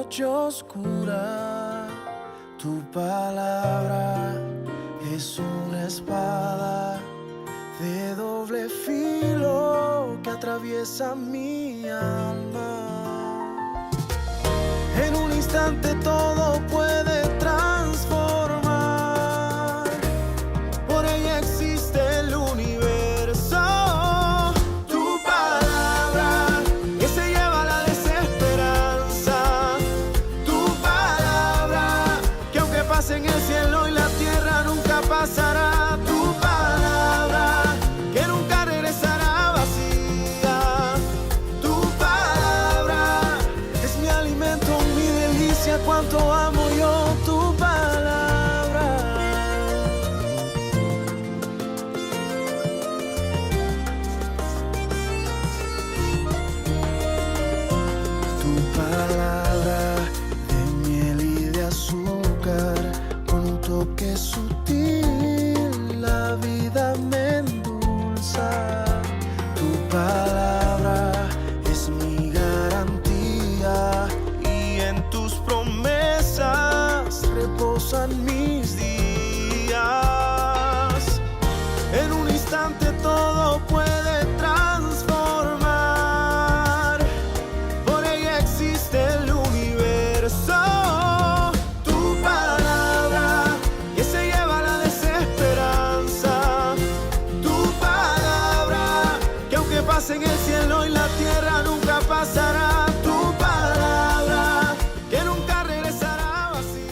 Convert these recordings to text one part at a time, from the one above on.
noche oscura, tu palabra es una espada de doble filo que atraviesa mi alma. En un instante todo puede transformar, por ella existe el universo. Tu palabra que se lleva la desesperanza, tu palabra que aunque pase en el cielo y la tierra nunca pasará, tu palabra que nunca regresará vacía, tu palabra es mi alimento, mi delicia, cuánto amo yo tu palabra. Tu palabra de miel y de azúcar, con un toque sutil la vida me endulza. Tu palabra es mi garantía y en tus promesas reposan mis días. En un instante todo puede transformar, por ella existe el universo. Tu palabra que se lleva la desesperanza, tu palabra que aunque pase en el cielo y la tierra nunca pasará, tu palabra que nunca regresará vacía.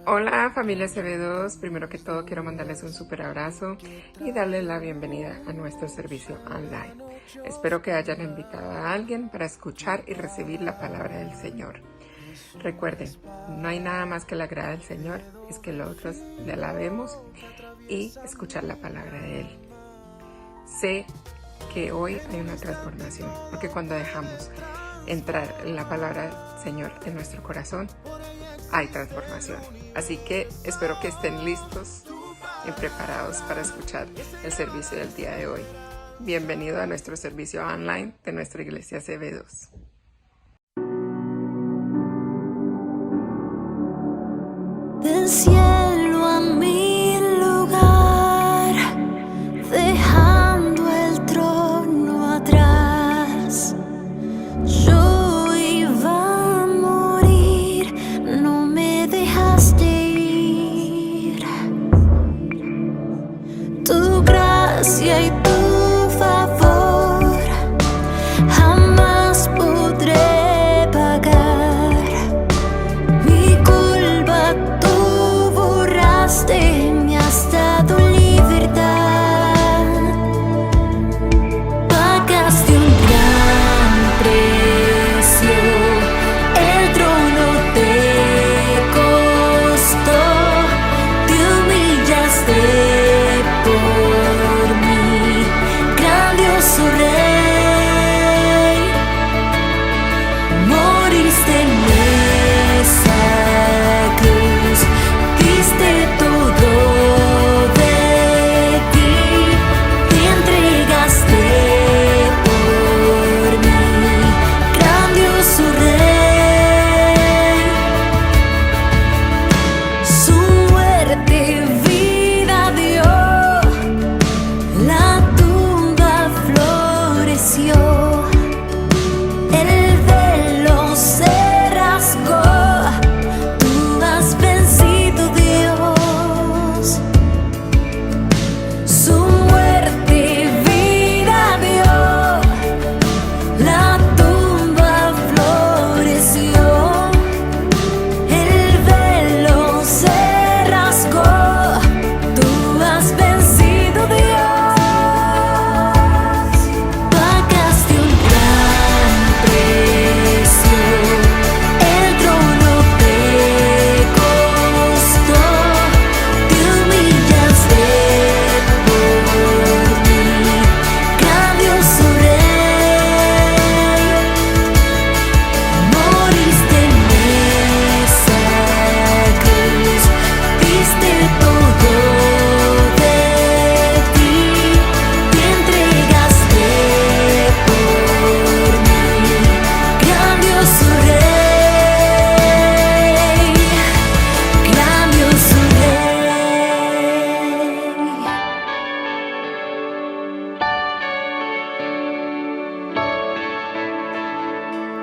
Hola familia CB2, primero que todo quiero mandarles un súper abrazo y darles la bienvenida a nuestro servicio online. Espero que hayan invitado a alguien para escuchar y recibir la palabra del Señor. Recuerden, no hay nada más que le agrada al Señor, es que nosotros le alabemos y escuchar la palabra de Él. Sé que hoy hay una transformación, porque cuando dejamos entrar la palabra del Señor en nuestro corazón, hay transformación. Así que espero que estén listos y preparados para escuchar el servicio del día de hoy. Bienvenido a nuestro servicio online de nuestra iglesia CB2. Del cielo a mi lugar, dejando el trono atrás. Yo iba a morir, no me dejaste ir. Tu gracia y tu favor jamás podré pagar. Mi culpa tú borraste, me has dado libertad. Pagaste un gran precio, el trono te costó, te humillaste por mí. Grandioso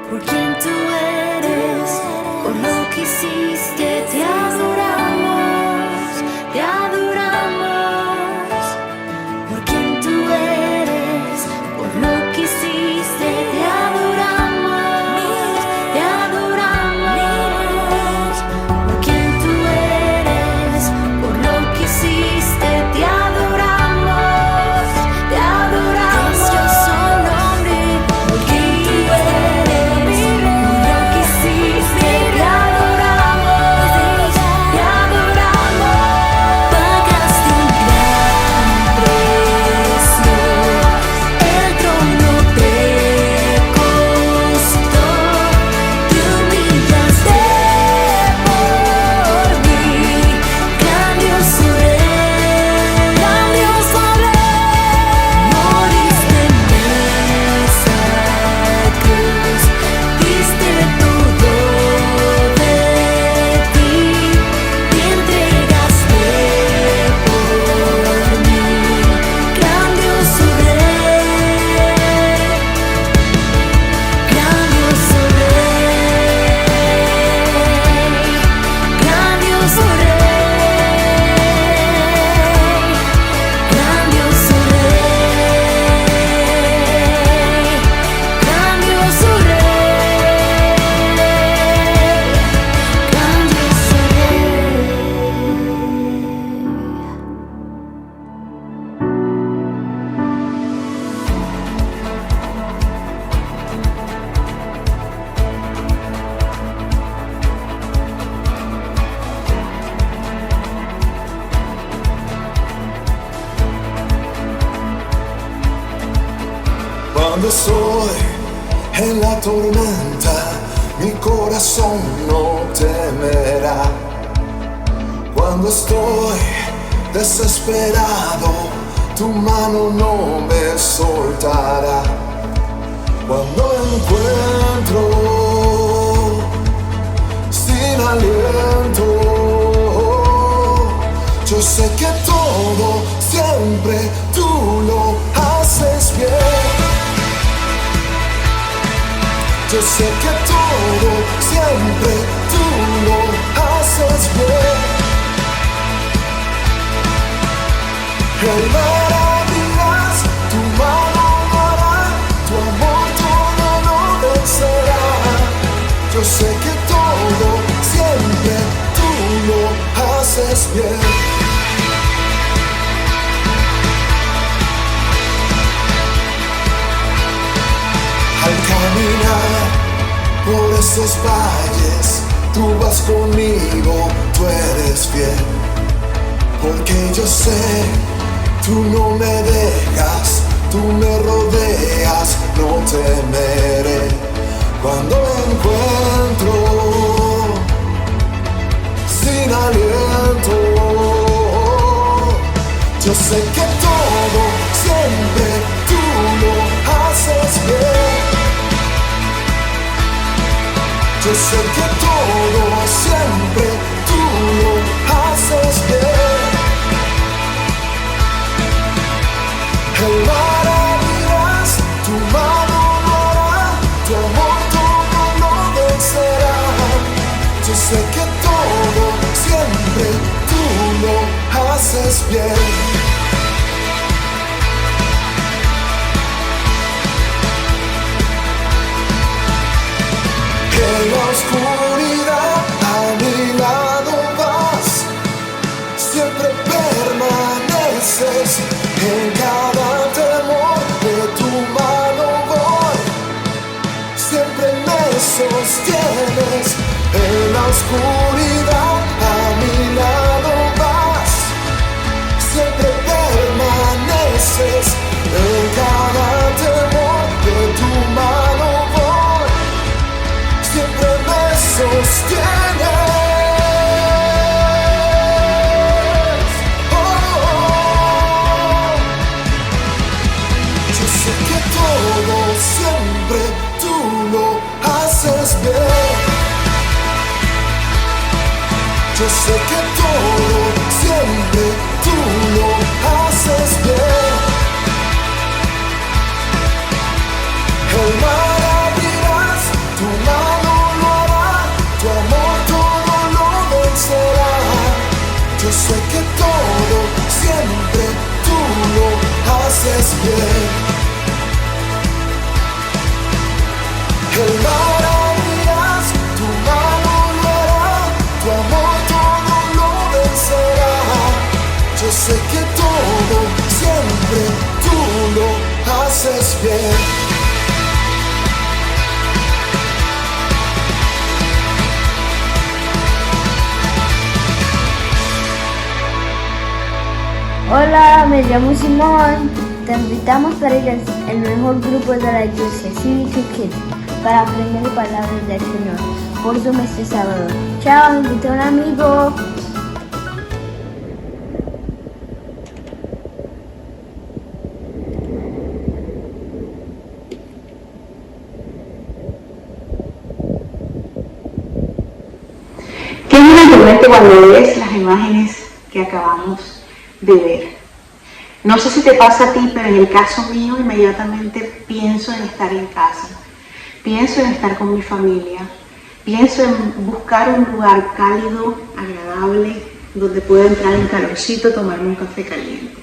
por quien tú eres, por lo que hiciste. Te adoramos, te adoramos, por quien tú eres, por lo que hiciste. Te adoramos, te adoramos, por quien tú eres, por lo que hiciste. Te adoramos, te adoramos. Precioso nombre, por quien tú eres, por lo que hiciste. Te adoramos, te adoramos. Pagaste un gran precio, el trono te costó, te humillaste por mí. Grandioso Rey, grandioso Rey, moriste en esa cruz, diste todo de ti, te entregaste por mí. Grandioso Rey, grandioso Rey, grandioso Rey, grandioso Cuando estoy en la tormenta, mi corazón no temerá. Cuando estoy desesperado, tu mano no me soltará. Cuando encuentro sin aliento, yo sé que todo siempre tú lo haces bien. Yo sé que todo siempre tú lo haces bien. El maravillas, tu mano lo hará, tu amor todo lo vencerá. Yo sé que todo siempre tú lo haces bien. Al caminar por esos valles, tú vas conmigo, tú eres fiel. Porque yo sé, tú no me dejas, tú me rodeas, no temeré. Cuando me encuentro sin aliento, yo sé que todo siempre tú lo haces bien. Yo sé que todo siempre tú lo haces bien. El maravillas, tu mano lo hará, tu amor todo lo vencerá. Yo sé que todo siempre tú lo haces bien. En la oscuridad a mi lado vas, siempre permaneces. En cada temor de tu mano voy, siempre me sostienes. En la oscuridad a mi lado vas, siempre permaneces. En cada temor de tu mano voy, siempre me sostienes. Oh, yo sé que todo siempre tú lo haces bien. Yo sé que todo siempre tú lo haces bien. El maravillas, tu fiel. El mar abrirás, tu mano guiará, tu amor todo lo vencerá. Yo sé que todo, siempre tú lo haces bien. Hola, me llamo Simón. Te invitamos para ir al mejor grupo de la iglesia, CBT Kids, para aprender palabras del Señor por Zoom este sábado. Chao, invita a un amigo. Qué impresionante cuando ves las imágenes que acabamos de ver. No sé si te pasa a ti, pero en el caso mío inmediatamente pienso en estar en casa, pienso en estar con mi familia, pienso en buscar un lugar cálido, agradable, donde pueda entrar en calorcito, tomarme un café caliente.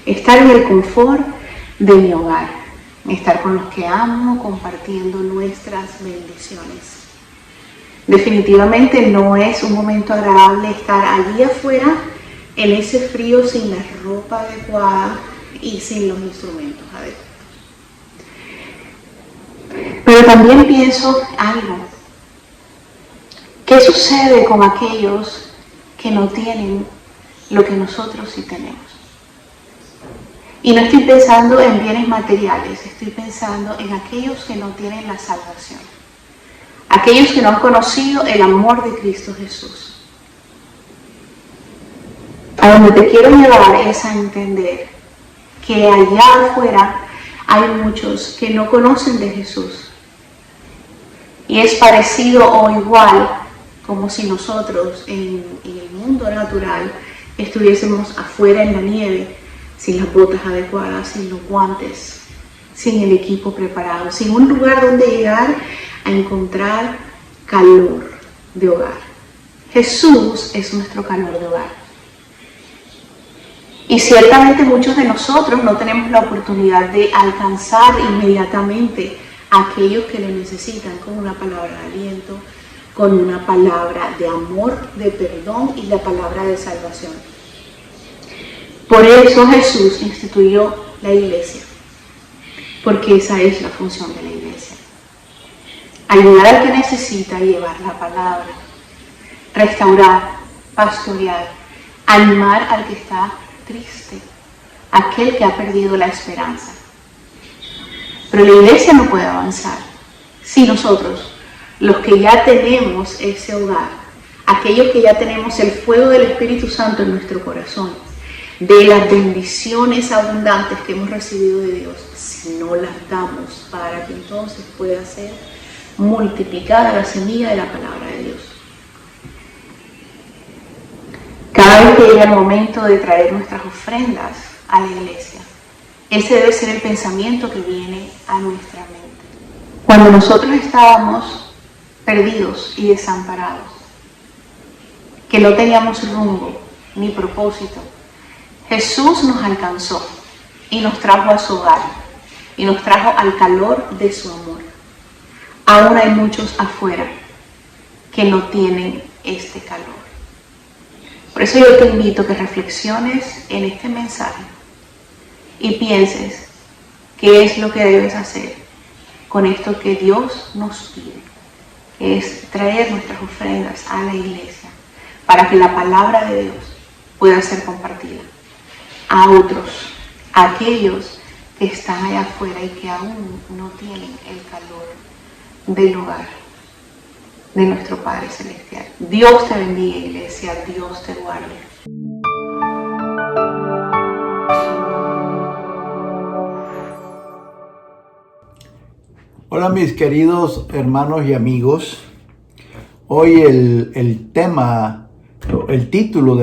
Estar en el confort de mi hogar, estar con los que amo, compartiendo nuestras bendiciones. Definitivamente no es un momento agradable estar allí afuera en ese frío sin la ropa adecuada y sin los instrumentos adecuados. Pero también pienso algo. ¿Qué sucede con aquellos que no tienen lo que nosotros sí tenemos? Y no estoy pensando en bienes materiales, estoy pensando en aquellos que no tienen la salvación. Aquellos que no han conocido el amor de Cristo Jesús. A donde te quiero llevar es a entender que allá afuera hay muchos que no conocen de Jesús. Y es parecido o igual como si nosotros en el mundo natural estuviésemos afuera en la nieve, sin las botas adecuadas, sin los guantes, sin el equipo preparado, sin un lugar donde llegar a encontrar calor de hogar. Jesús es nuestro calor de hogar. Y ciertamente muchos de nosotros no tenemos la oportunidad de alcanzar inmediatamente a aquellos que lo necesitan con una palabra de aliento, con una palabra de amor, de perdón y la palabra de salvación. Por eso Jesús instituyó la iglesia, porque esa es la función de la iglesia. Ayudar al que necesita, llevar la palabra, restaurar, pastorear, animar al que está triste, aquel que ha perdido la esperanza. Pero la iglesia no puede avanzar si nosotros, los que ya tenemos ese hogar, aquellos que ya tenemos el fuego del Espíritu Santo en nuestro corazón, de las bendiciones abundantes que hemos recibido de Dios, si no las damos para que entonces pueda ser multiplicada la semilla de la palabra de Dios. Cada vez que llega el momento de traer nuestras ofrendas a la iglesia, ese debe ser el pensamiento que viene a nuestra mente. Cuando nosotros estábamos perdidos y desamparados, que no teníamos rumbo ni propósito, Jesús nos alcanzó y nos trajo a su hogar y nos trajo al calor de su amor. Aún hay muchos afuera que no tienen este calor. Por eso yo te invito a que reflexiones en este mensaje y pienses qué es lo que debes hacer con esto que Dios nos pide, que es traer nuestras ofrendas a la iglesia para que la palabra de Dios pueda ser compartida a otros, a aquellos que están allá afuera y que aún no tienen el calor del hogar de nuestro Padre Celestial. Dios te bendiga, iglesia. Dios te guarde. Hola mis queridos hermanos y amigos. Hoy el tema, el título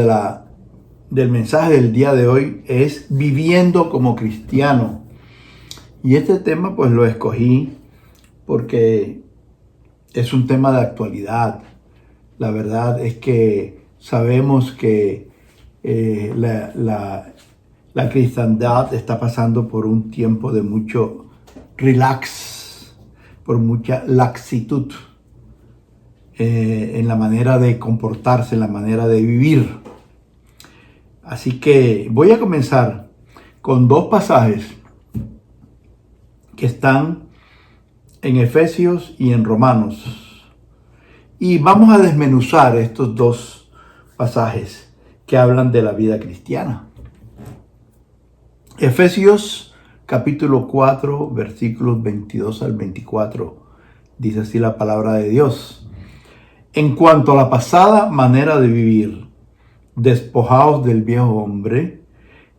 del mensaje del día de hoy es Viviendo como Cristiano. Y este tema pues lo escogí porque es un tema de actualidad. La verdad es que sabemos que La cristiandad está pasando por un tiempo de mucho relax, por mucha laxitud en la manera de comportarse, en la manera de vivir. Así que voy a comenzar con dos pasajes que están en Efesios y en Romanos. Y vamos a desmenuzar estos dos pasajes que hablan de la vida cristiana. Efesios capítulo 4, versículos 22 al 24. Dice así la palabra de Dios. En cuanto a la pasada manera de vivir, despojaos del viejo hombre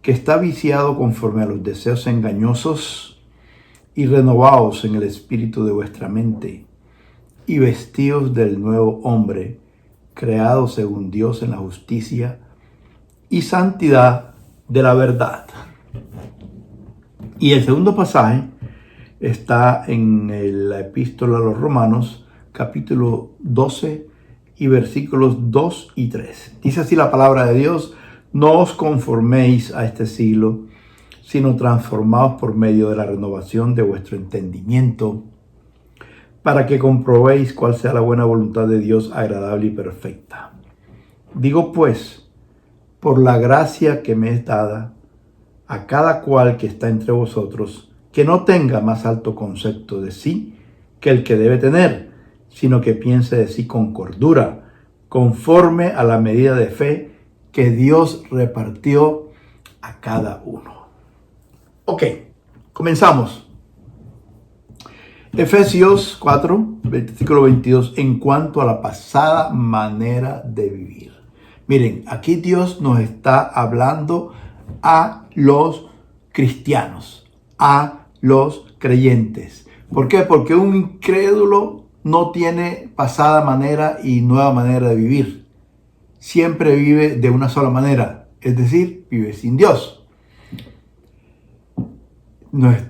que está viciado conforme a los deseos engañosos y renovaos en el espíritu de vuestra mente y vestíos del nuevo hombre, creado según Dios en la justicia y santidad de la verdad. Y el segundo pasaje está en la epístola a los Romanos, capítulo 12 y versículos 2 y 3. Dice así la palabra de Dios: no os conforméis a este siglo, sino transformaos por medio de la renovación de vuestro entendimiento, para que comprobéis cuál sea la buena voluntad de Dios, agradable y perfecta. Digo pues, por la gracia que me es dada, a cada cual que está entre vosotros, que no tenga más alto concepto de sí que el que debe tener, sino que piense de sí con cordura, conforme a la medida de fe que Dios repartió a cada uno. Ok, comenzamos. Efesios 4, versículo 22, en cuanto a la pasada manera de vivir. Miren, aquí Dios nos está hablando a los cristianos, a los creyentes. ¿Por qué? Porque un incrédulo no tiene pasada manera y nueva manera de vivir. Siempre vive de una sola manera, es decir, vive sin Dios.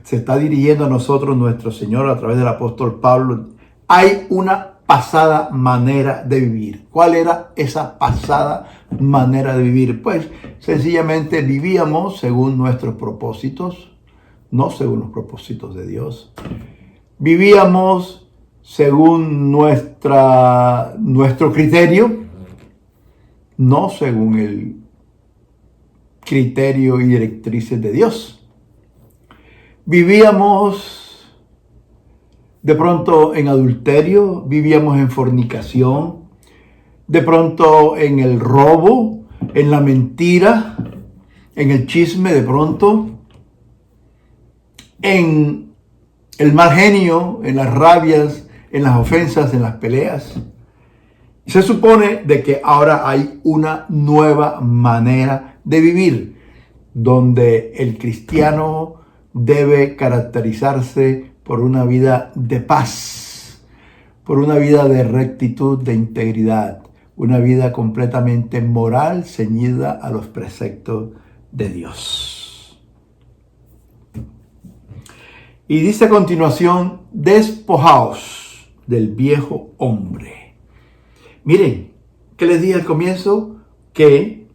Se está dirigiendo a nosotros nuestro Señor a través del apóstol Pablo. Hay una pasada manera de vivir. ¿Cuál era esa pasada manera de vivir? Pues sencillamente vivíamos según nuestros propósitos, no según los propósitos de Dios. Vivíamos según nuestro criterio, no según el criterio y directrices de Dios. Vivíamos de pronto en adulterio, vivíamos en fornicación, de pronto en el robo, en la mentira, en el chisme de pronto, en el mal genio, en las rabias, en las ofensas, en las peleas. Se supone de que ahora hay una nueva manera de vivir, donde el cristiano debe caracterizarse por una vida de paz, por una vida de rectitud, de integridad, una vida completamente moral, ceñida a los preceptos de Dios. Y dice a continuación, despojaos del viejo hombre. Miren, ¿qué les dije al comienzo? Que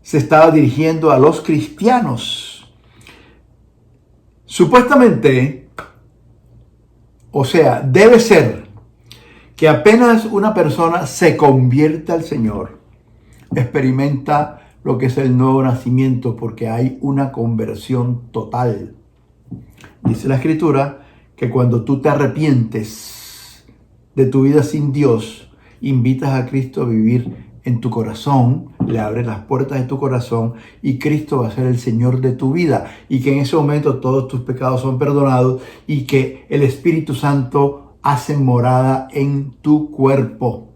se estaba dirigiendo a los cristianos. Supuestamente, o sea, debe ser que apenas una persona se convierte al Señor, experimenta lo que es el nuevo nacimiento, porque hay una conversión total. Dice la Escritura que cuando tú te arrepientes de tu vida sin Dios, invitas a Cristo a vivir en tu corazón, le abres las puertas de tu corazón y Cristo va a ser el Señor de tu vida, y que en ese momento todos tus pecados son perdonados y que el Espíritu Santo hace morada en tu cuerpo.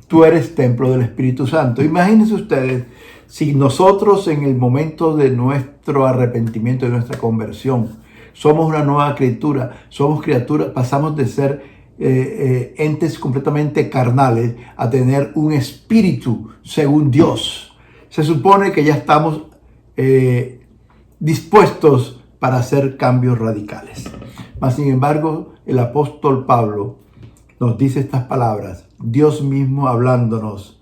Tú eres templo del Espíritu Santo. Imagínense ustedes si nosotros en el momento de nuestro arrepentimiento, de nuestra conversión, somos una nueva criatura, somos criaturas, pasamos de ser entes completamente carnales a tener un espíritu según Dios. Se supone que ya estamos dispuestos para hacer cambios radicales. Mas sin embargo, el apóstol Pablo nos dice estas palabras, Dios mismo hablándonos,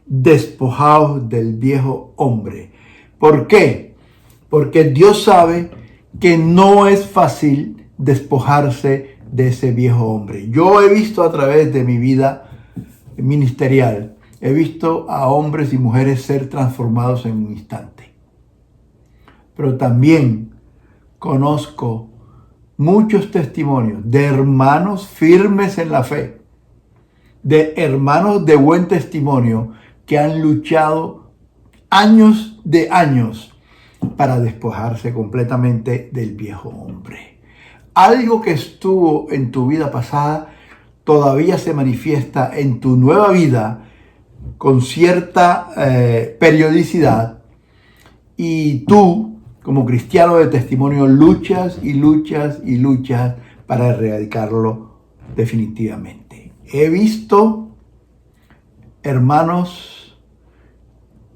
despojaos del viejo hombre. ¿Por qué? porque Dios sabe que no es fácil despojarse de ese viejo hombre. Yo he visto a través de mi vida ministerial, he visto a hombres y mujeres ser transformados en un instante. Pero también conozco muchos testimonios de hermanos firmes en la fe, de hermanos de buen testimonio que han luchado años de años para despojarse completamente del viejo hombre. Algo que estuvo en tu vida pasada todavía se manifiesta en tu nueva vida con cierta periodicidad, y tú, como cristiano de testimonio, luchas y luchas y luchas para erradicarlo definitivamente. He visto hermanos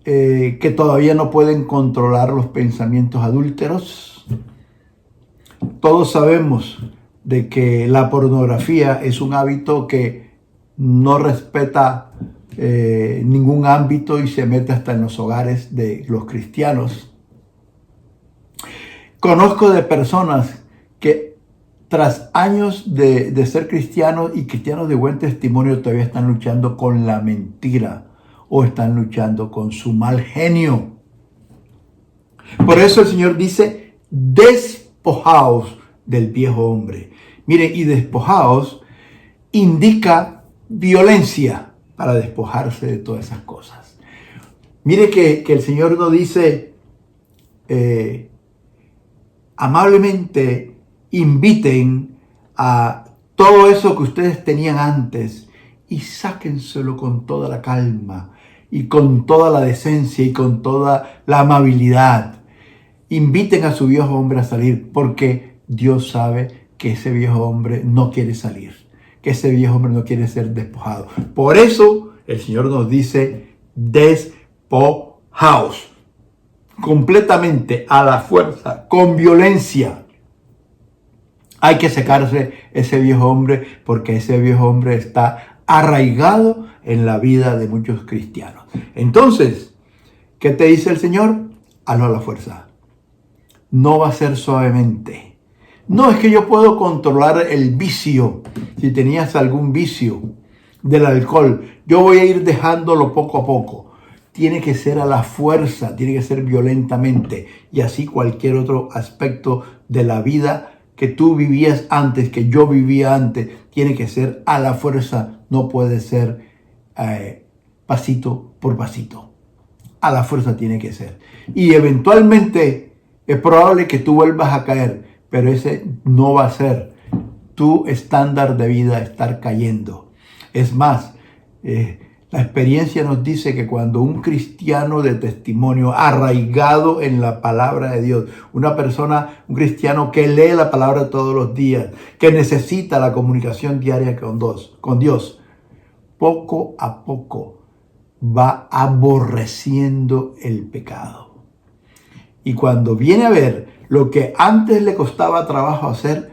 que todavía no pueden controlar los pensamientos adúlteros. Todos sabemos de que la pornografía es un hábito que no respeta ningún ámbito y se mete hasta en los hogares de los cristianos. Conozco de personas que tras años de ser cristianos y cristianos de buen testimonio todavía están luchando con la mentira o están luchando con su mal genio. Por eso el Señor dice: despojaos del viejo hombre. Mire, y despojaos indica violencia para despojarse de todas esas cosas. Mire que el Señor nos dice amablemente: inviten a todo eso que ustedes tenían antes y sáquenselo con toda la calma y con toda la decencia y con toda la amabilidad. Inviten a su viejo hombre a salir, porque Dios sabe que ese viejo hombre no quiere salir, que ese viejo hombre no quiere ser despojado. Por eso el Señor nos dice: despojaos, completamente, a la fuerza, con violencia. Hay que sacarse ese viejo hombre, porque ese viejo hombre está arraigado en la vida de muchos cristianos. Entonces, ¿qué te dice el Señor? Hazlo a la fuerza. No va a ser suavemente. No es que yo puedo controlar el vicio. Si tenías algún vicio del alcohol, yo voy a ir dejándolo poco a poco. Tiene que ser a la fuerza, tiene que ser violentamente. Y así cualquier otro aspecto de la vida que tú vivías antes, que yo vivía antes, tiene que ser a la fuerza. No puede ser pasito por pasito. A la fuerza tiene que ser. Y eventualmente es probable que tú vuelvas a caer, pero ese no va a ser tu estándar de vida, estar cayendo. Es más, la experiencia nos dice que cuando un cristiano de testimonio arraigado en la palabra de Dios, una persona, un cristiano que lee la palabra todos los días, que necesita la comunicación diaria con Dios, poco a poco va aborreciendo el pecado. Y cuando viene a ver lo que antes le costaba trabajo hacer,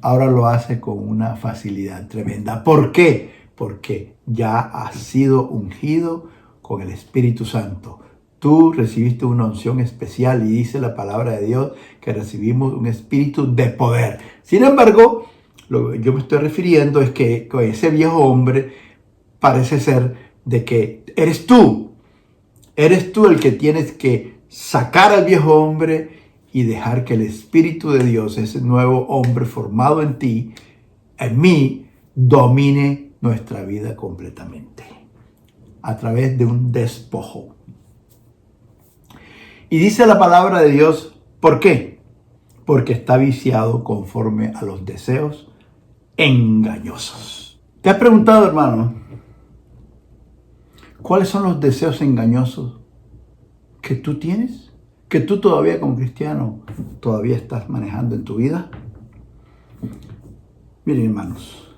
ahora lo hace con una facilidad tremenda. ¿Por qué? Porque ya has sido ungido con el Espíritu Santo. Tú recibiste una unción especial, y dice la palabra de Dios que recibimos un espíritu de poder. Sin embargo, lo que yo me estoy refiriendo es que con ese viejo hombre parece ser de que eres tú el que tienes que sacar al viejo hombre y dejar que el Espíritu de Dios, ese nuevo hombre formado en ti, en mí, domine nuestra vida completamente a través de un despojo. Y dice la palabra de Dios, ¿por qué? Porque está viciado conforme a los deseos engañosos. ¿Te has preguntado, hermano, cuáles son los deseos engañosos que tú tienes? Que tú todavía como cristiano todavía estás manejando en tu vida. Miren, hermanos,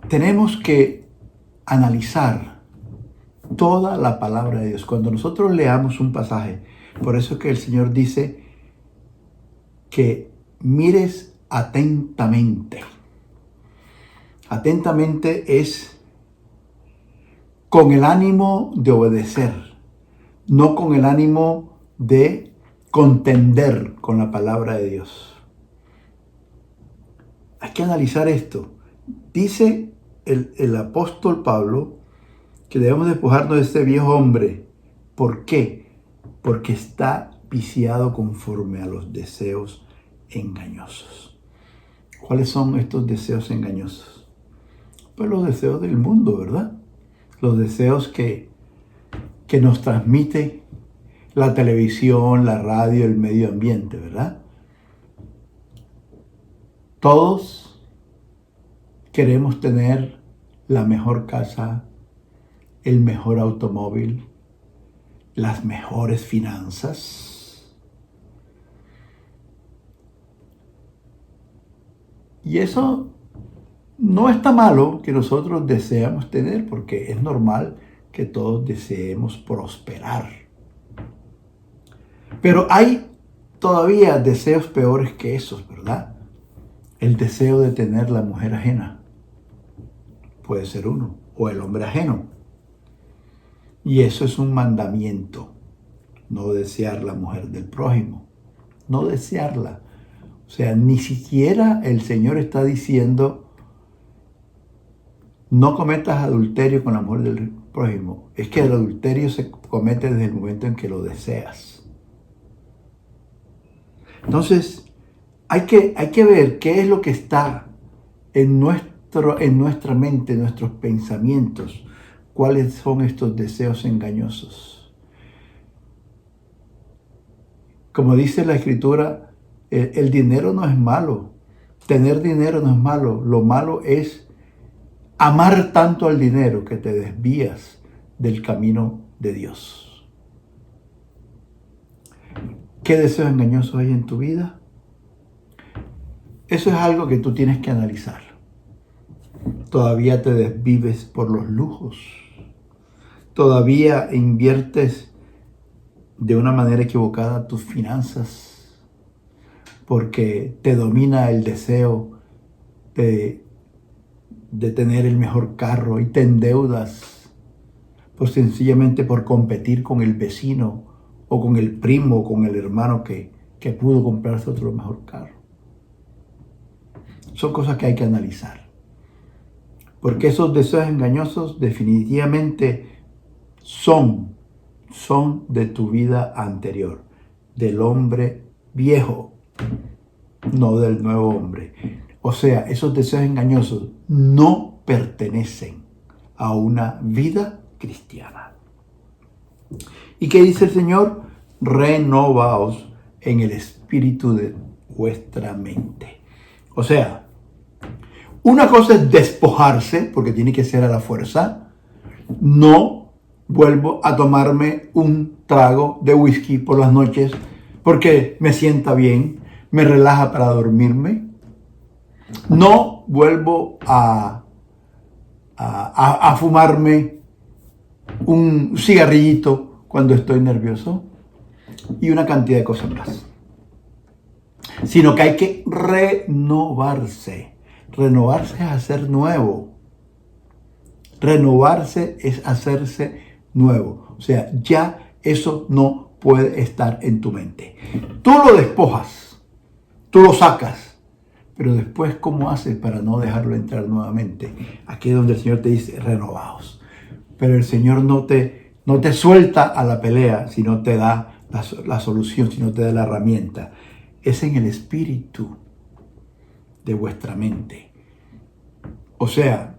tenemos que analizar toda la palabra de Dios. Cuando nosotros leamos un pasaje, por eso es que el Señor dice que mires atentamente. Atentamente es con el ánimo de obedecer, no con el ánimo de contender con la palabra de Dios. Hay que analizar esto. Dice el apóstol Pablo que debemos despojarnos de este viejo hombre. ¿Por qué? Porque está viciado conforme a los deseos engañosos. ¿Cuáles son estos deseos engañosos? Pues los deseos del mundo, ¿verdad? Los deseos que nos transmite la televisión, la radio, el medio ambiente, ¿verdad? Todos queremos tener la mejor casa, el mejor automóvil, las mejores finanzas. Y eso no está malo que nosotros deseamos tener, porque es normal que todos deseemos prosperar. Pero hay todavía deseos peores que esos, ¿verdad? El deseo de tener la mujer ajena. Puede ser uno, o el hombre ajeno. Y eso es un mandamiento. No desear la mujer del prójimo. No desearla. O sea, ni siquiera el Señor está diciendo no cometas adulterio con la mujer del prójimo. Es que el adulterio se comete desde el momento en que lo deseas. Entonces, hay que ver qué es lo que está en nuestra mente, en nuestros pensamientos. ¿Cuáles son estos deseos engañosos? Como dice la Escritura, el dinero no es malo. Tener dinero no es malo. Lo malo es amar tanto al dinero que te desvías del camino de Dios. ¿Qué deseos engañosos hay en tu vida? Eso es algo que tú tienes que analizar. Todavía te desvives por los lujos. Todavía inviertes de una manera equivocada tus finanzas porque te domina el deseo de tener el mejor carro y te endeudas pues sencillamente por competir con el vecino o con el primo o con el hermano que pudo comprarse otro mejor carro. Son cosas que hay que analizar. Porque esos deseos engañosos definitivamente son de tu vida anterior, del hombre viejo, no del nuevo hombre. O sea, esos deseos engañosos no pertenecen a una vida cristiana. ¿Y qué dice el Señor? Renovaos en el espíritu de vuestra mente. O sea, una cosa es despojarse, porque tiene que ser a la fuerza. No vuelvo a tomarme un trago de whisky por las noches porque me sienta bien, me relaja para dormirme. No vuelvo a fumarme un cigarrillito cuando estoy nervioso y una cantidad de cosas más. Sino que hay que renovarse. Renovarse es hacer nuevo. Renovarse es hacerse nuevo. O sea, ya eso no puede estar en tu mente. Tú lo despojas, tú lo sacas, pero después, ¿cómo haces para no dejarlo entrar nuevamente? Aquí es donde el Señor te dice, renovaos. Pero el Señor no te suelta a la pelea, sino te da la solución, sino te da la herramienta. Es en el espíritu de vuestra mente. O sea,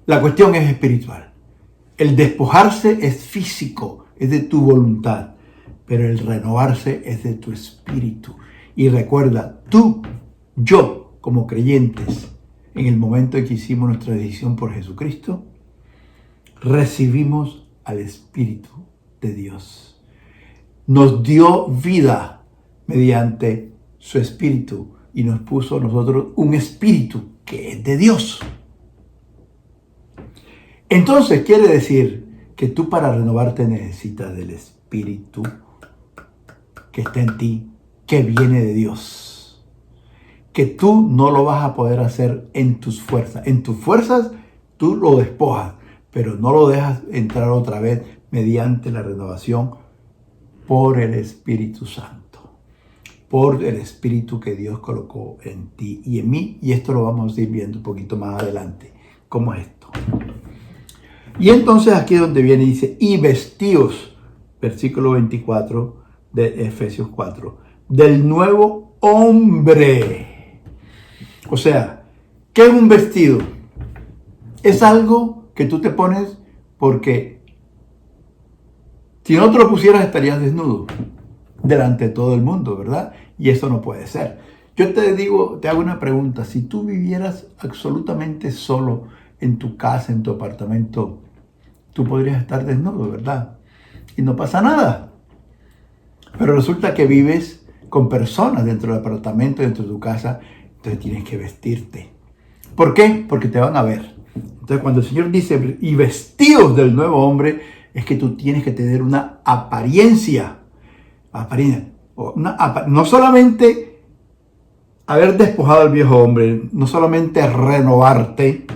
la cuestión es espiritual. El despojarse es físico, es de tu voluntad, pero el renovarse es de tu espíritu. Y recuerda, tú, yo, como creyentes, en el momento en que hicimos nuestra decisión por Jesucristo, recibimos al Espíritu de Dios. Nos dio vida mediante su Espíritu y nos puso a nosotros un Espíritu que es de Dios. Entonces quiere decir que tú para renovarte necesitas del Espíritu que está en ti, que viene de Dios. Que tú no lo vas a poder hacer en tus fuerzas. En tus fuerzas tú lo despojas, pero no lo dejas entrar otra vez mediante la renovación por el Espíritu Santo, por el Espíritu que Dios colocó en ti y en mí. Y esto lo vamos a ir viendo un poquito más adelante. ¿Cómo es esto? Y entonces aquí es donde viene y dice, y vestíos, versículo 24 de Efesios 4, del nuevo hombre. O sea, ¿qué es un vestido? Es algo que tú te pones porque si no te lo pusieras estarías desnudo delante de todo el mundo, ¿verdad? Y eso no puede ser. Yo te hago una pregunta. Si tú vivieras absolutamente solo en tu casa, en tu apartamento, tú podrías estar desnudo, ¿verdad? Y no pasa nada. Pero resulta que vives con personas dentro del apartamento, dentro de tu casa, entonces tienes que vestirte. ¿Por qué? Porque te van a ver. Entonces cuando el Señor dice, y vestidos del nuevo hombre, es que tú tienes que tener una apariencia. No solamente haber despojado al viejo hombre, no solamente renovarte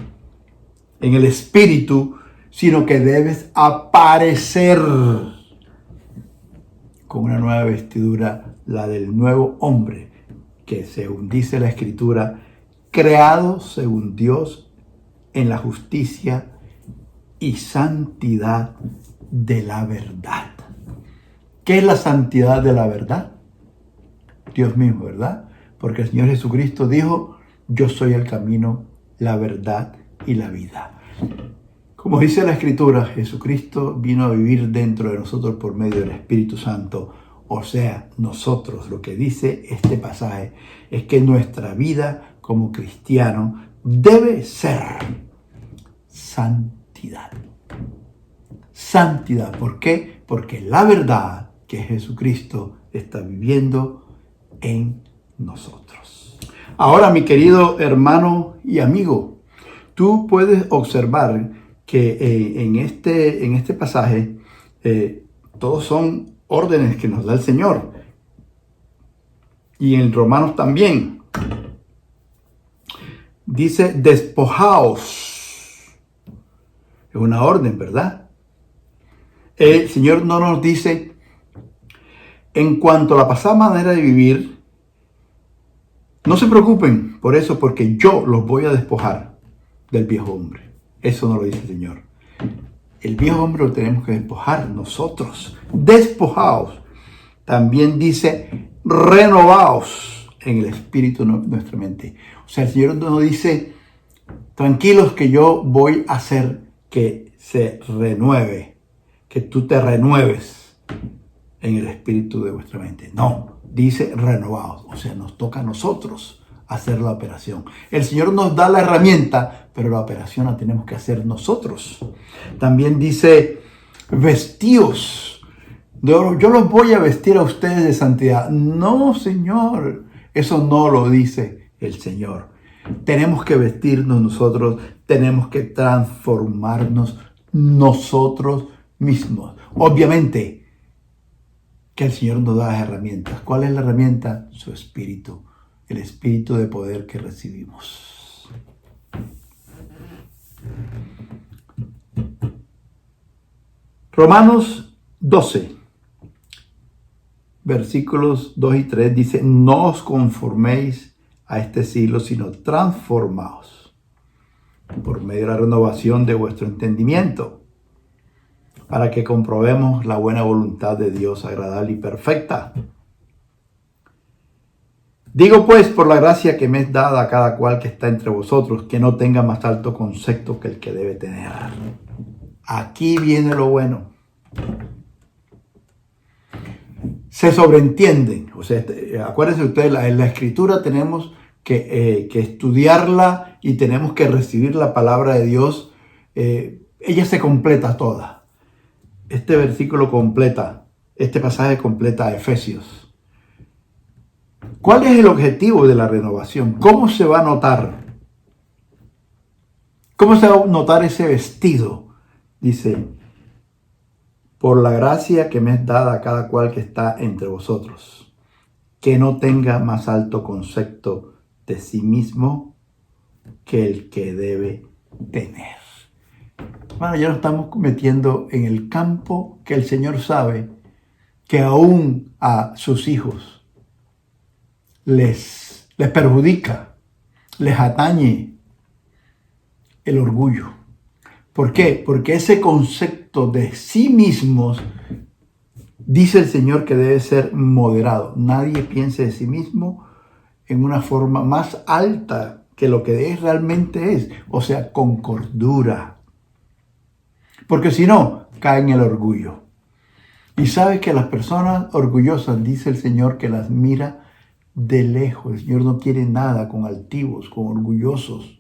en el espíritu, sino que debes aparecer con una nueva vestidura, la del nuevo hombre, que según dice la Escritura, creado según Dios en la justicia y santidad de la verdad. ¿Qué es la santidad de la verdad? Dios mismo, ¿verdad? Porque el Señor Jesucristo dijo, yo soy el camino, la verdad y la vida. Como dice la Escritura, Jesucristo vino a vivir dentro de nosotros por medio del Espíritu Santo. O sea, nosotros, lo que dice este pasaje, es que nuestra vida como cristiano debe ser santidad. Santidad. ¿Por qué? Porque la verdad que Jesucristo está viviendo en nosotros. Ahora, mi querido hermano y amigo, tú puedes observar que en este pasaje todos son órdenes que nos da el Señor. Y en Romanos también. Dice, despojaos. Es una orden, ¿verdad? El Señor no nos dice, en cuanto a la pasada manera de vivir, no se preocupen por eso, porque yo los voy a despojar del viejo hombre. Eso no lo dice el Señor. El viejo hombre lo tenemos que despojar nosotros. Despojaos. También dice, renovaos en el espíritu de nuestra mente. O sea, el Señor nos dice, tranquilos que yo voy a hacer que se renueve, que tú te renueves en el espíritu de vuestra mente. No, dice renovaos. O sea, nos toca a nosotros hacer la operación. El Señor nos da la herramienta, pero la operación la tenemos que hacer nosotros. También dice, vestíos. Yo los voy a vestir a ustedes de santidad. No, Señor, eso no lo dice el Señor. Tenemos que vestirnos nosotros, tenemos que transformarnos nosotros mismos. Obviamente que el Señor nos da las herramientas. ¿Cuál es la herramienta? Su espíritu, el espíritu de poder que recibimos. Romanos 12, versículos 2 y 3 dice, no os conforméis a este siglo, sino transformaos por medio de la renovación de vuestro entendimiento, para que comprobemos la buena voluntad de Dios, agradable y perfecta. Digo pues, por la gracia que me es dada a cada cual que está entre vosotros, que no tenga más alto concepto que el que debe tener. Aquí viene lo bueno. Se sobreentienden. O sea, acuérdense ustedes, en la Escritura tenemos que estudiarla y tenemos que recibir la palabra de Dios. Ella se completa toda. Este versículo completa, este pasaje completa a Efesios. ¿Cuál es el objetivo de la renovación? ¿Cómo se va a notar? ¿Cómo se va a notar ese vestido? Dice, por la gracia que me es dada a cada cual que está entre vosotros, que no tenga más alto concepto de sí mismo que el que debe tener. Bueno, ya nos estamos metiendo en el campo que el Señor sabe que aún a sus hijos les perjudica, les atañe el orgullo. ¿Por qué? Porque ese concepto de sí mismos, dice el Señor que debe ser moderado. Nadie piense de sí mismo en una forma más alta que lo que realmente es, o sea, con cordura. Porque si no, cae en el orgullo. Y sabe que las personas orgullosas, dice el Señor, que las mira de lejos. El Señor no quiere nada con altivos, con orgullosos.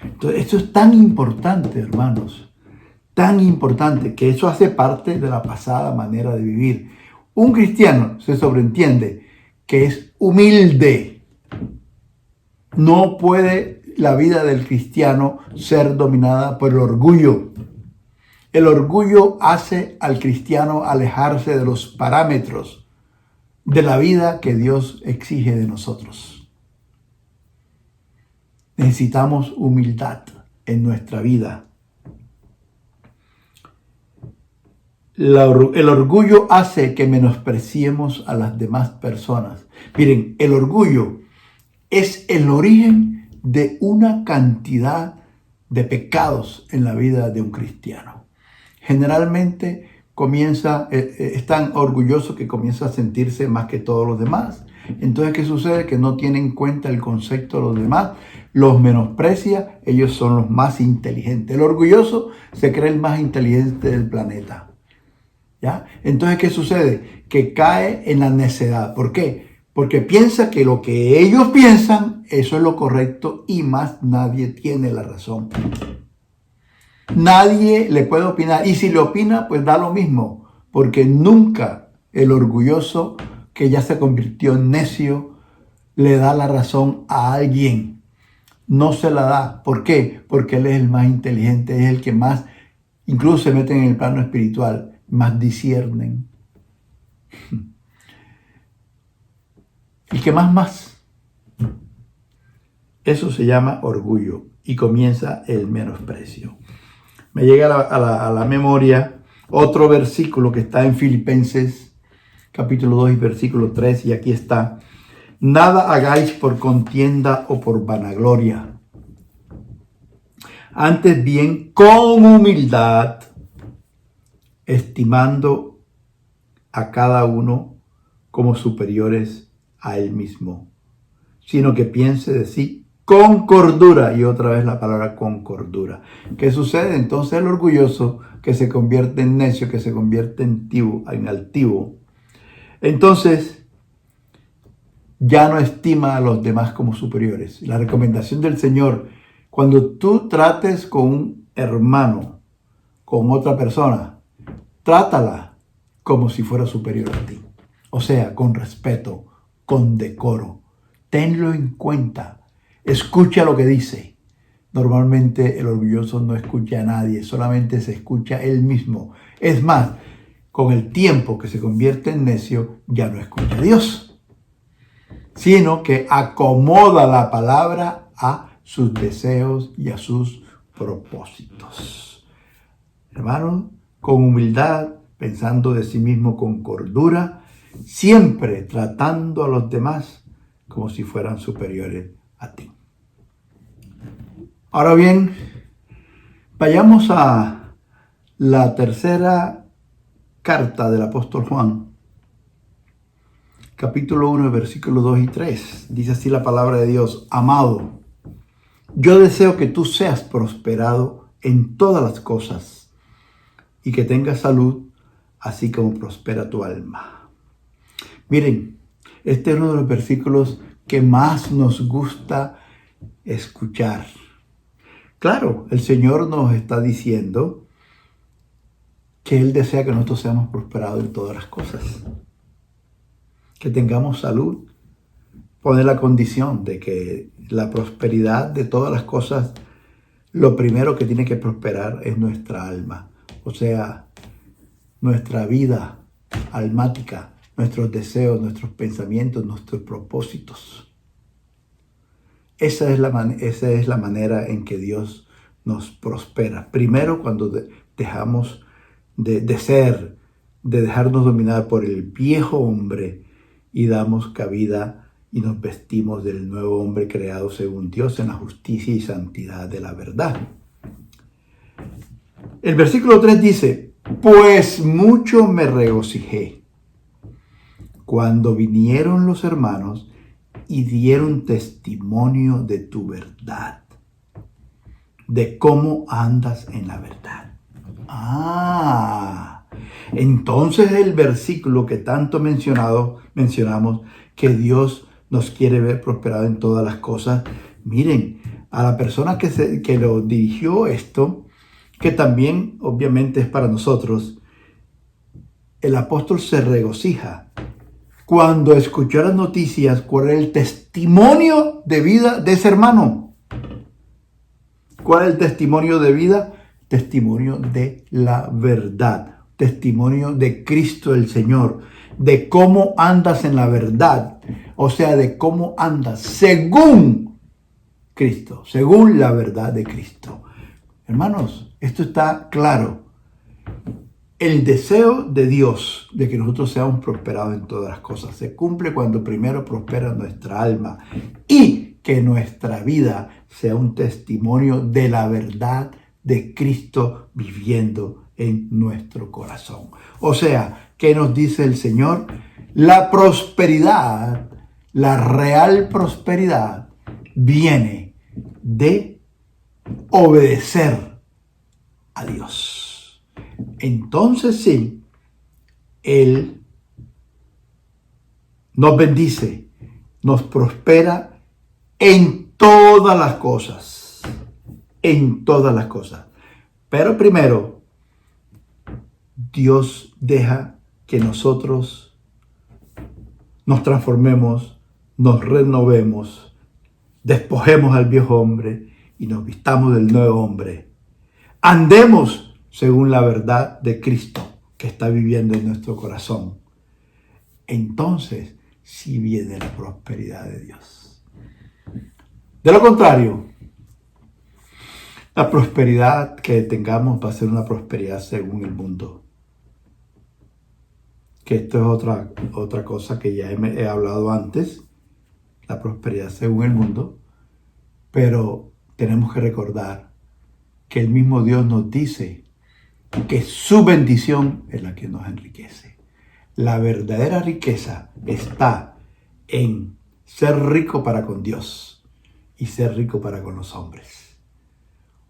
Entonces, esto es tan importante, hermanos, tan importante, que eso hace parte de la pasada manera de vivir. Un cristiano se sobreentiende que es humilde. No puede la vida del cristiano ser dominada por el orgullo. El orgullo hace al cristiano alejarse de los parámetros de la vida que Dios exige de nosotros. Necesitamos humildad en nuestra vida. El orgullo hace que menospreciemos a las demás personas. Miren, el orgullo es el origen de una cantidad de pecados en la vida de un cristiano. Generalmente es tan orgulloso que comienza a sentirse más que todos los demás. Entonces, ¿qué sucede? Que no tiene en cuenta el concepto de los demás, los menosprecia, ellos son los más inteligentes. El orgulloso se cree el más inteligente del planeta. ¿Ya? Entonces, ¿qué sucede? Que cae en la necedad. ¿Por qué? Porque piensa que lo que ellos piensan, eso es lo correcto y más nadie tiene la razón. Nadie le puede opinar. Y si le opina, pues da lo mismo. Porque nunca el orgulloso, que ya se convirtió en necio, le da la razón a alguien. No se la da. ¿Por qué? Porque él es el más inteligente, es el que más, incluso se mete en el plano espiritual, más disciernen. ¿Y qué más? Eso se llama orgullo y comienza el menosprecio. Me llega a la memoria otro versículo que está en Filipenses capítulo 2 y versículo 3, y aquí está: nada hagáis por contienda o por vanagloria, antes bien con humildad, estimando a cada uno como superiores a él mismo, sino que piense de sí con cordura. Y otra vez la palabra con cordura. ¿Qué sucede? Entonces el orgulloso, que se convierte en necio, que se convierte en altivo, entonces ya no estima a los demás como superiores. La recomendación del Señor: cuando tú trates con un hermano, con otra persona, trátala como si fuera superior a ti. O sea, con respeto, con decoro. Tenlo en cuenta. Escucha lo que dice. Normalmente el orgulloso no escucha a nadie, solamente se escucha a él mismo. Es más, con el tiempo que se convierte en necio, ya no escucha a Dios, sino que acomoda la palabra a sus deseos y a sus propósitos. Hermano, con humildad, pensando de sí mismo con cordura, siempre tratando a los demás como si fueran superiores a ti. Ahora bien, vayamos a la tercera carta del apóstol Juan, capítulo 1, versículos 2 y 3. Dice así la palabra de Dios: amado, yo deseo que tú seas prosperado en todas las cosas y que tengas salud, así como prospera tu alma. Miren, este es uno de los versículos que más nos gusta escuchar. Claro, el Señor nos está diciendo que Él desea que nosotros seamos prosperados en todas las cosas, que tengamos salud. Pone la condición de que la prosperidad de todas las cosas, lo primero que tiene que prosperar es nuestra alma, o sea, nuestra vida almática, nuestros deseos, nuestros pensamientos, nuestros propósitos. Esa es la manera en que Dios nos prospera. Primero cuando dejamos de dejarnos dominar por el viejo hombre y damos cabida y nos vestimos del nuevo hombre creado según Dios en la justicia y santidad de la verdad. El versículo 3 dice, pues mucho me regocijé cuando vinieron los hermanos y dieron testimonio de tu verdad, de cómo andas en la verdad. Entonces el versículo que tanto mencionamos, que Dios nos quiere ver prosperado en todas las cosas. Miren, a la persona que lo dirigió esto, que también obviamente es para nosotros, el apóstol se regocija cuando escuchó las noticias, cuál era el testimonio de vida de ese hermano. ¿Cuál es el testimonio de vida? Testimonio de la verdad, testimonio de Cristo el Señor, de cómo andas en la verdad, o sea, de cómo andas según Cristo, según la verdad de Cristo. Hermanos, esto está claro. El deseo de Dios de que nosotros seamos prosperados en todas las cosas se cumple cuando primero prospera nuestra alma y que nuestra vida sea un testimonio de la verdad de Cristo viviendo en nuestro corazón. O sea, ¿qué nos dice el Señor? La prosperidad, la real prosperidad, viene de obedecer a Dios. Entonces sí, Él nos bendice, nos prospera en todas las cosas, en todas las cosas. Pero primero, Dios deja que nosotros nos transformemos, nos renovemos, despojemos al viejo hombre y nos vistamos del nuevo hombre. Andemos según la verdad de Cristo que está viviendo en nuestro corazón. Entonces, sí viene la prosperidad de Dios. De lo contrario, la prosperidad que tengamos va a ser una prosperidad según el mundo. Que esto es otra cosa que ya he hablado antes, la prosperidad según el mundo, pero tenemos que recordar que el mismo Dios nos dice que su bendición es la que nos enriquece. La verdadera riqueza está en ser rico para con Dios y ser rico para con los hombres.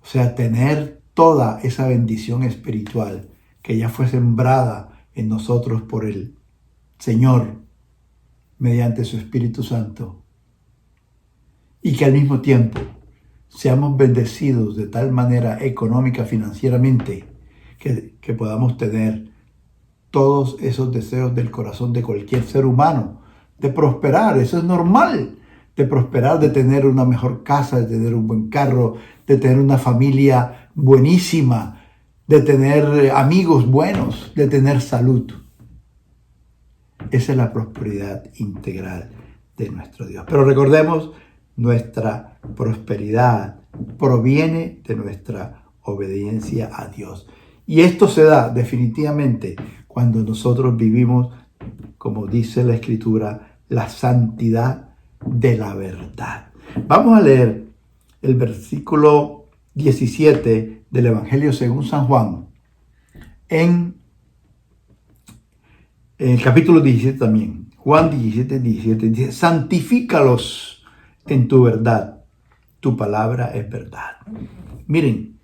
O sea, tener toda esa bendición espiritual que ya fue sembrada en nosotros por el Señor mediante su Espíritu Santo, y que al mismo tiempo seamos bendecidos de tal manera económica, financieramente, que podamos tener todos esos deseos del corazón de cualquier ser humano, de prosperar. Eso es normal, de prosperar, de tener una mejor casa, de tener un buen carro, de tener una familia buenísima, de tener amigos buenos, de tener salud. Esa es la prosperidad integral de nuestro Dios. Pero recordemos, nuestra prosperidad proviene de nuestra obediencia a Dios. Y esto se da definitivamente cuando nosotros vivimos, como dice la Escritura, la santidad de la verdad. Vamos a leer el versículo 17 del Evangelio según San Juan, en el capítulo 17 también. Juan 17 dice, santifícalos en tu verdad, tu palabra es verdad. Miren,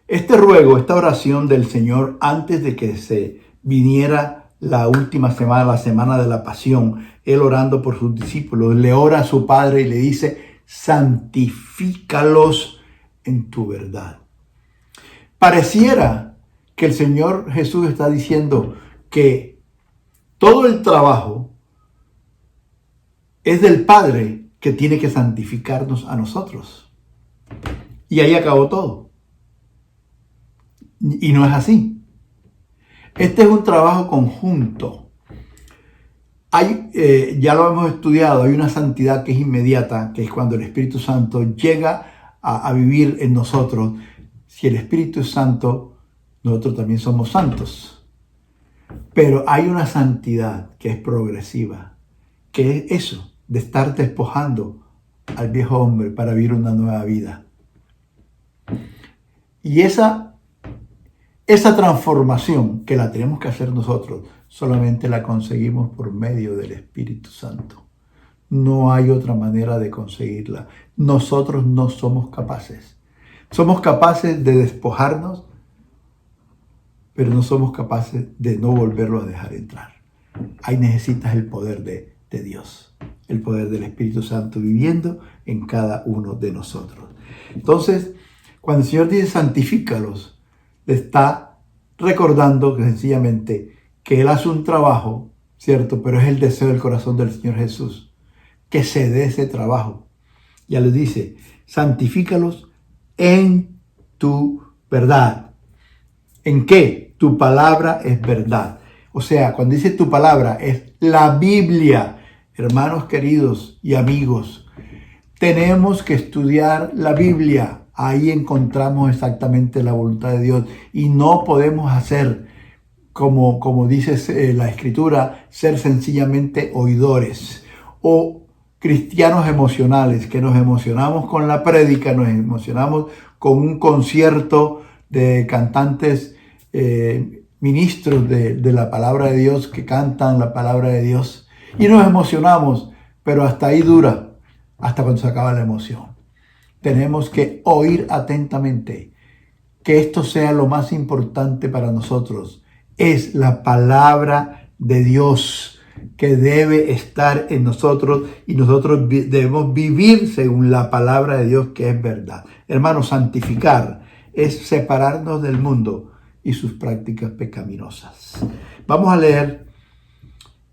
este ruego, esta oración del Señor antes de que se viniera la última semana, la semana de la pasión, Él orando por sus discípulos, le ora a su Padre y le dice, santifícalos en tu verdad. Pareciera que el Señor Jesús está diciendo que todo el trabajo es del Padre que tiene que santificarnos a nosotros. Y ahí acabó todo. Y no es así. Este es un trabajo conjunto. Ya lo hemos estudiado, hay una santidad que es inmediata, que es cuando el Espíritu Santo llega a vivir en nosotros. Si el Espíritu es santo, nosotros también somos santos. Pero hay una santidad que es progresiva, que es eso, de estar despojando al viejo hombre para vivir una nueva vida. Y esa transformación que la tenemos que hacer nosotros, solamente la conseguimos por medio del Espíritu Santo. No hay otra manera de conseguirla. Nosotros no somos capaces. Somos capaces de despojarnos, pero no somos capaces de no volverlo a dejar entrar. Ahí necesitas el poder de Dios, el poder del Espíritu Santo viviendo en cada uno de nosotros. Entonces, cuando el Señor dice santifícalos, le está recordando que sencillamente que Él hace un trabajo, ¿cierto? Pero es el deseo del corazón del Señor Jesús, que se dé ese trabajo. Ya les dice, santifícalos en tu verdad. ¿En qué? Tu palabra es verdad. O sea, cuando dice tu palabra, es la Biblia. Hermanos queridos y amigos, tenemos que estudiar la Biblia. Ahí encontramos exactamente la voluntad de Dios. Y no podemos hacer, como dice la Escritura, ser sencillamente oidores o cristianos emocionales, que nos emocionamos con la prédica, nos emocionamos con un concierto de cantantes, ministros de la palabra de Dios, que cantan la palabra de Dios, y nos emocionamos, pero hasta ahí dura, hasta cuando se acaba la emoción. Tenemos que oír atentamente, que esto sea lo más importante para nosotros. Es la palabra de Dios que debe estar en nosotros, y nosotros debemos vivir según la palabra de Dios, que es verdad. Hermanos, santificar es separarnos del mundo y sus prácticas pecaminosas. Vamos a leer,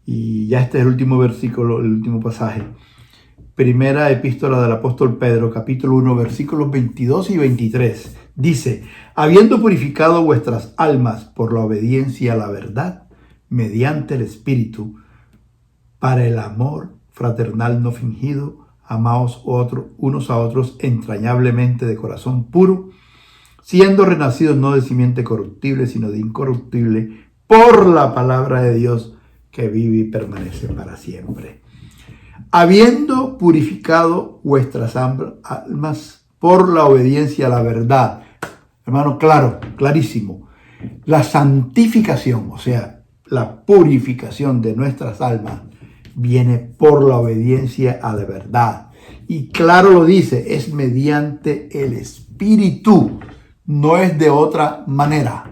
y ya este es el último versículo, el último pasaje. Primera epístola del apóstol Pedro, capítulo 1, versículos 22 y 23. Dice, habiendo purificado vuestras almas por la obediencia a la verdad, mediante el Espíritu, para el amor fraternal no fingido, amaos unos a otros entrañablemente de corazón puro, siendo renacidos no de simiente corruptible, sino de incorruptible, por la palabra de Dios que vive y permanece para siempre. Habiendo purificado vuestras almas por la obediencia a la verdad. Hermano, clarísimo. La santificación, o sea, la purificación de nuestras almas, viene por la obediencia a la verdad. Y claro lo dice, es mediante el Espíritu, no es de otra manera.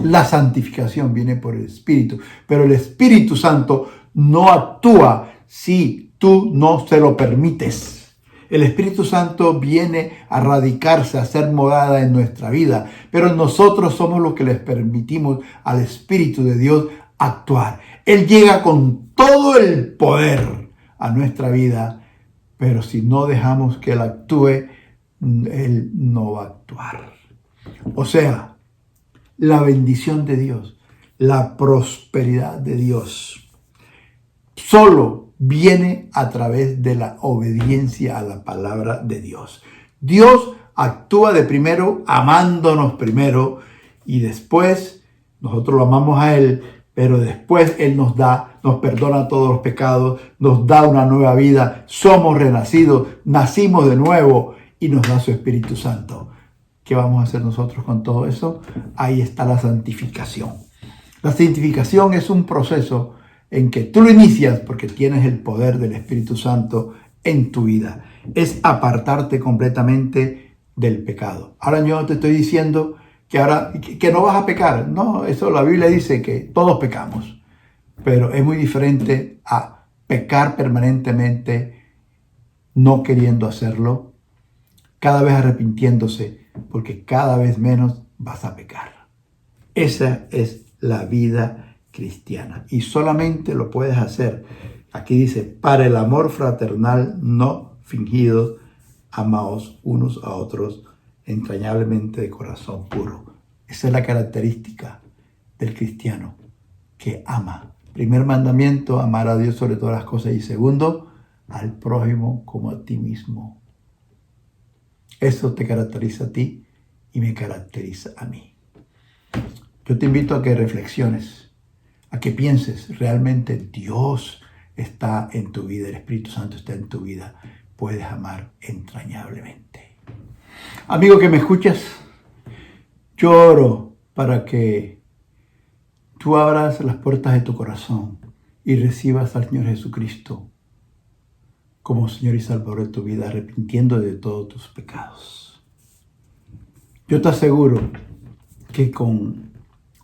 La santificación viene por el Espíritu, pero el Espíritu Santo no actúa si tú no se lo permites. El Espíritu Santo viene a radicarse, a ser morada en nuestra vida, pero nosotros somos los que les permitimos al Espíritu de Dios actuar. Él llega con todo el poder a nuestra vida, pero si no dejamos que Él actúe, Él no va a actuar. O sea, la bendición de Dios, la prosperidad de Dios, solo viene a través de la obediencia a la palabra de Dios. Dios actúa de primero amándonos primero, y después nosotros lo amamos a Él, pero después Él nos perdona todos los pecados, nos da una nueva vida, somos renacidos, nacimos de nuevo y nos da su Espíritu Santo. ¿Qué vamos a hacer nosotros con todo eso? Ahí está la santificación. La santificación es un proceso en que tú lo inicias porque tienes el poder del Espíritu Santo en tu vida. Es apartarte completamente del pecado. Ahora yo no te estoy diciendo que no vas a pecar. No, eso la Biblia dice que todos pecamos. Pero es muy diferente a pecar permanentemente, no queriendo hacerlo, cada vez arrepintiéndose, porque cada vez menos vas a pecar. Esa es la vida cristiana. Y solamente lo puedes hacer, aquí dice, para el amor fraternal no fingido, amaos unos a otros entrañablemente de corazón puro. Esa es la característica del cristiano, que ama. Primer mandamiento, amar a Dios sobre todas las cosas. Y segundo, al prójimo como a ti mismo. Eso te caracteriza a ti y me caracteriza a mí. Yo te invito a que reflexiones, a que pienses, realmente Dios está en tu vida, el Espíritu Santo está en tu vida. Puedes amar entrañablemente. Amigo que me escuchas, yo oro para que tú abras las puertas de tu corazón y recibas al Señor Jesucristo como Señor y Salvador de tu vida, arrepintiendo de todos tus pecados. Yo te aseguro que con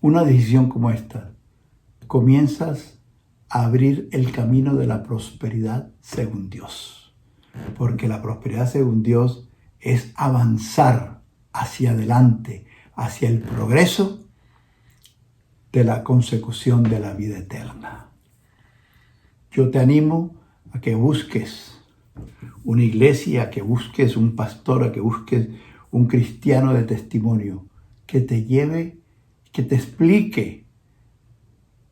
una decisión como esta, comienzas a abrir el camino de la prosperidad según Dios. Porque la prosperidad según Dios es avanzar hacia adelante, hacia el progreso de la consecución de la vida eterna. Yo te animo a que busques una iglesia, a que busques un pastor, a que busques un cristiano de testimonio que te lleve, que te explique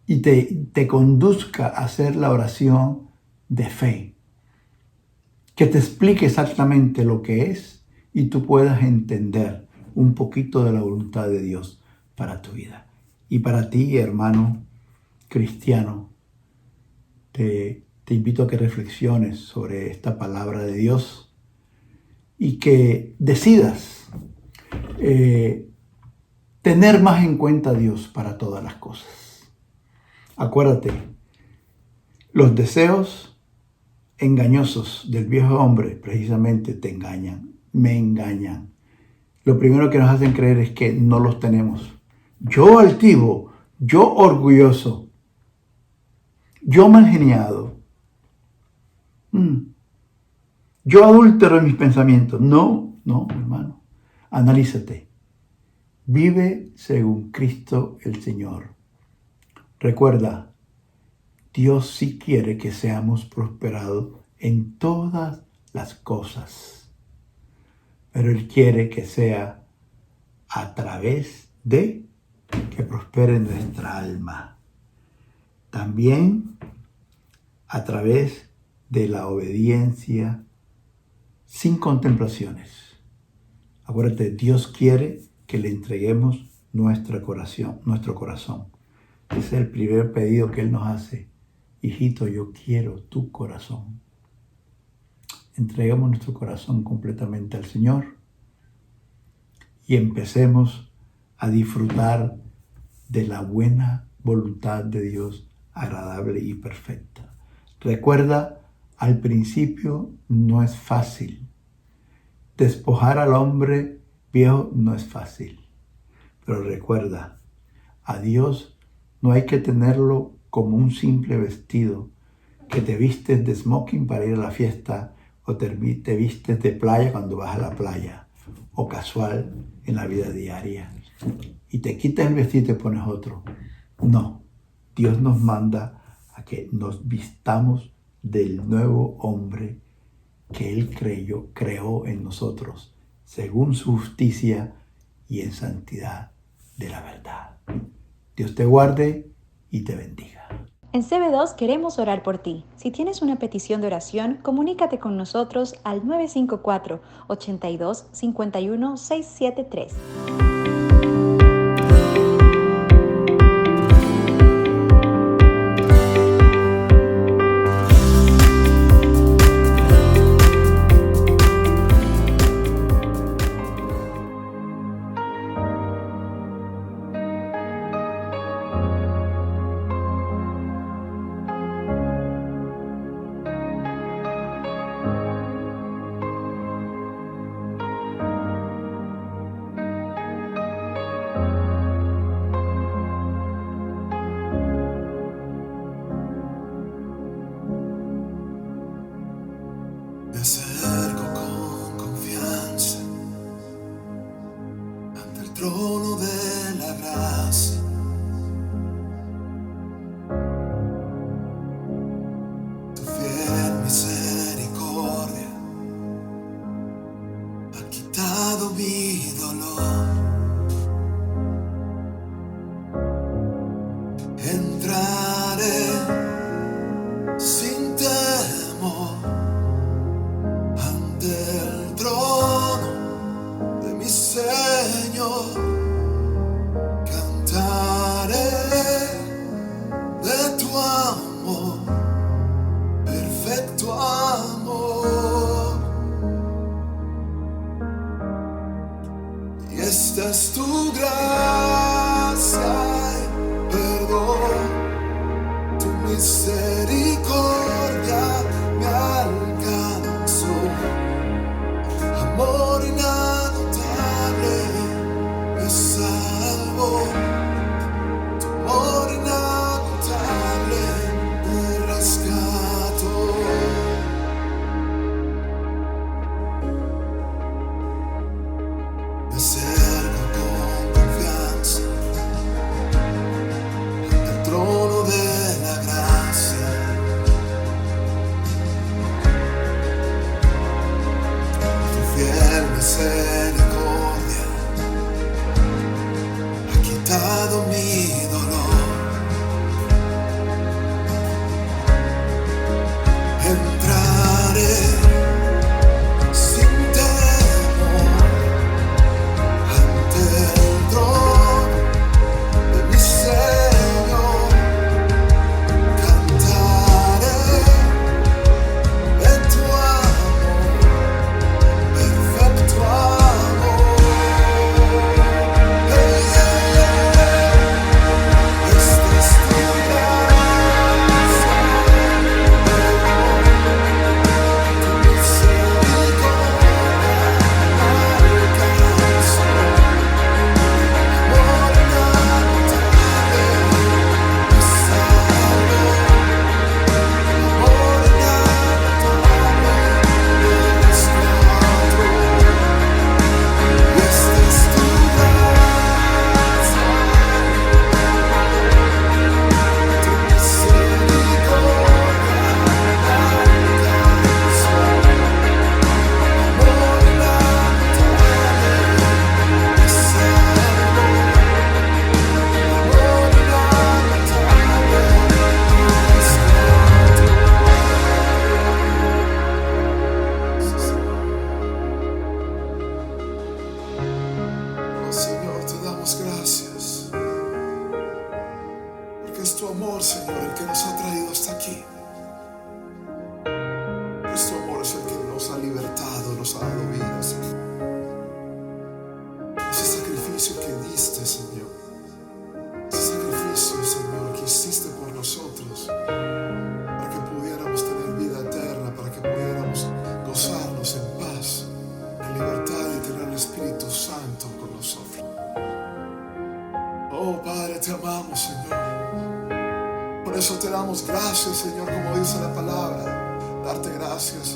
y te conduzca a hacer la oración de fe. Que te explique exactamente lo que es y tú puedas entender un poquito de la voluntad de Dios para tu vida. Y para ti, hermano cristiano, te invito a que reflexiones sobre esta palabra de Dios y que decidas tener más en cuenta a Dios para todas las cosas. Acuérdate, los deseos engañosos del viejo hombre precisamente te engañan, me engañan. Lo primero que nos hacen creer es que no los tenemos. Yo altivo, yo orgulloso, yo malgeniado, yo adúltero en mis pensamientos. No, hermano, analízate. Vive según Cristo el Señor. Recuerda, Dios sí quiere que seamos prosperados en todas las cosas, pero Él quiere que sea a través de que prospere nuestra alma. También a través de la obediencia sin contemplaciones. Acuérdate, Dios quiere que le entreguemos nuestro corazón. Ese es el primer pedido que Él nos hace. Hijito, yo quiero tu corazón. Entreguemos nuestro corazón completamente al Señor y empecemos a disfrutar de la buena voluntad de Dios, agradable y perfecta. Recuerda, al principio no es fácil. Despojar al hombre viejo no es fácil. Pero recuerda, a Dios no hay que tenerlo como un simple vestido, que te vistes de smoking para ir a la fiesta o te vistes de playa cuando vas a la playa o casual en la vida diaria y te quitas el vestido y te pones otro. No, Dios nos manda a que nos vistamos del nuevo hombre que Él creó en nosotros, según su justicia y en santidad de la verdad. Dios te guarde y te bendiga. En CB2 queremos orar por ti. Si tienes una petición de oración, comunícate con nosotros al 954-82-51-673. misericordia ha quitado mi dolor. Entraré sin temor ante el trono de mi Señor. Cantaré de tu amor, perfecto amor. Hey, hey, hey. Este es tu gracia, tu misericordia alcanzó. Amor inagotable me salvó. Amor inagotable me rescató. Este es tu gracia, tu misericordia alcanzó. Amor inagotable me salvó. Amor inagotable me rescató. Oh Señor, te damos gracias, porque es tu amor, Señor, el que nos ha traído hasta aquí. Es tu amor es el que nos ha libertado, nos ha dado vida, Señor. Ese sacrificio que diste, Señor. Ese sacrificio, Señor, que hiciste por nosotros, para que pudiéramos tener vida eterna, para que pudiéramos gozarnos en paz, en libertad y tener el Espíritu Santo con nosotros. Oh Padre, te amamos, Señor. Por eso te damos gracias, Señor, como dice la palabra. Darte gracias